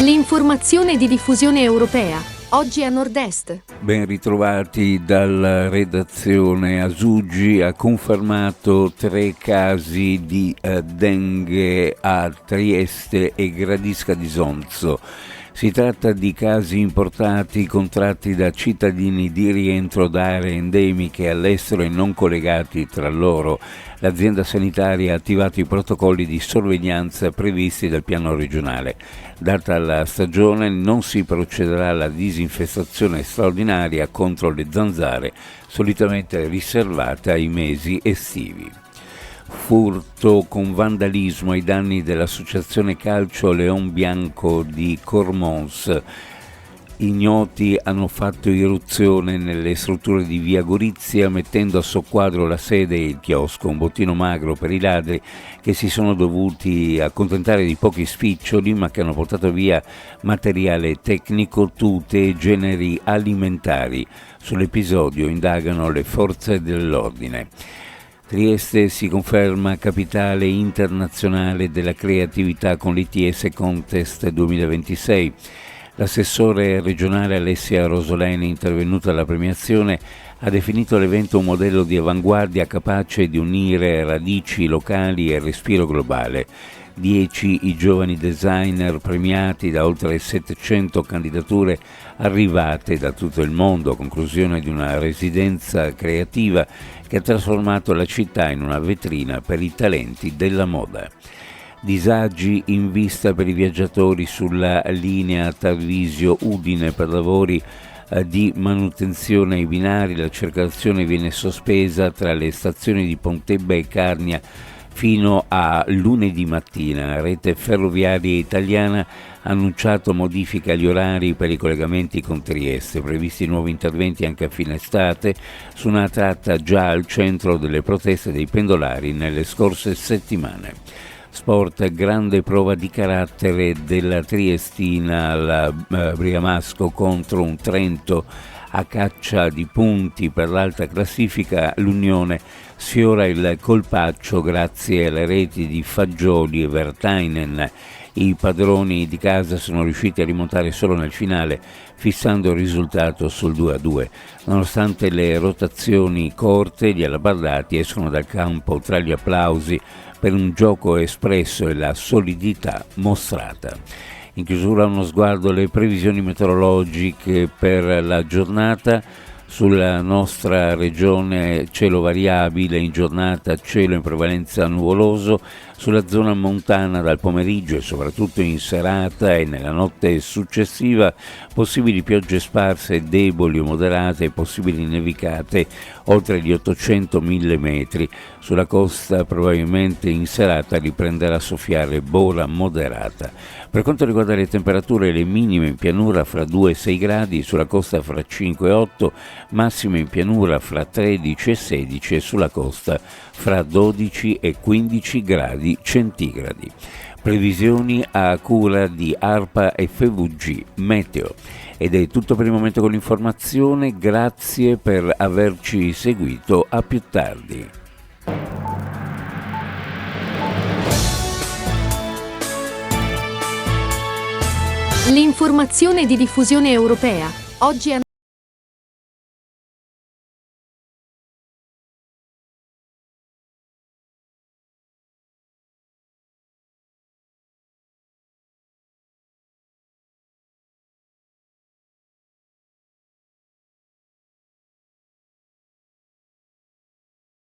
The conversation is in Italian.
L'informazione di diffusione europea, oggi a Nord-Est. Ben ritrovati dalla redazione. Asuggi ha confermato 3 casi di dengue a Trieste e Gradisca di Sonzo. Si tratta di casi importati contratti da cittadini di rientro da aree endemiche all'estero e non collegati tra loro. L'azienda sanitaria ha attivato i protocolli di sorveglianza previsti dal piano regionale. Data la stagione, non si procederà alla disinfestazione straordinaria contro le zanzare, solitamente riservata ai mesi estivi. Furto con vandalismo ai danni dell'associazione calcio Leon Bianco di Cormons. Ignoti hanno fatto irruzione nelle strutture di via Gorizia mettendo a soqquadro la sede e il chiosco, un bottino magro per i ladri che si sono dovuti accontentare di pochi spiccioli ma che hanno portato via materiale tecnico, tute e generi alimentari. Sull'episodio indagano le forze dell'ordine. Trieste si conferma capitale internazionale della creatività con l'ITS Contest 2026. L'assessore regionale Alessia Rosoleni, intervenuta alla premiazione, ha definito l'evento un modello di avanguardia capace di unire radici locali e respiro globale. 10 i giovani designer premiati da oltre 700 candidature arrivate da tutto il mondo, a conclusione di una residenza creativa che ha trasformato la città in una vetrina per i talenti della moda. Disagi in vista per i viaggiatori sulla linea Tarvisio-Udine per lavori di manutenzione ai binari. La circolazione viene sospesa tra le stazioni di Pontebba e Carnia fino a lunedì mattina. La rete ferroviaria italiana ha annunciato modifiche agli orari per i collegamenti con Trieste, previsti nuovi interventi anche a fine estate su una tratta già al centro delle proteste dei pendolari nelle scorse settimane. Sport, grande prova di carattere della Triestina alla Briamasco contro un Trento a caccia di punti per l'alta classifica. L'Unione sfiora il colpaccio grazie alle reti di Fagioli e Vertainen. I padroni di casa sono riusciti a rimontare solo nel finale, fissando il risultato sul 2-2. Nonostante le rotazioni corte, gli alabardati escono dal campo tra gli applausi per un gioco espresso e la solidità mostrata. In chiusura uno sguardo alle previsioni meteorologiche per la giornata. Sulla nostra regione cielo variabile, in giornata cielo in prevalenza nuvoloso, sulla zona montana dal pomeriggio e soprattutto in serata e nella notte successiva possibili piogge sparse deboli o moderate e possibili nevicate oltre gli 800.000 metri. Sulla costa probabilmente in serata riprenderà a soffiare bola moderata. Per quanto riguarda le temperature, le minime in pianura fra 2 e 6 gradi, sulla costa fra 5 e 8, massime in pianura fra 13 e 16 e sulla costa fra 12 e 15 gradi centigradi. Previsioni a cura di ARPA e FVG Meteo. Ed è tutto per il momento con l'informazione, grazie per averci seguito, a più tardi. L'informazione di diffusione europea, oggi a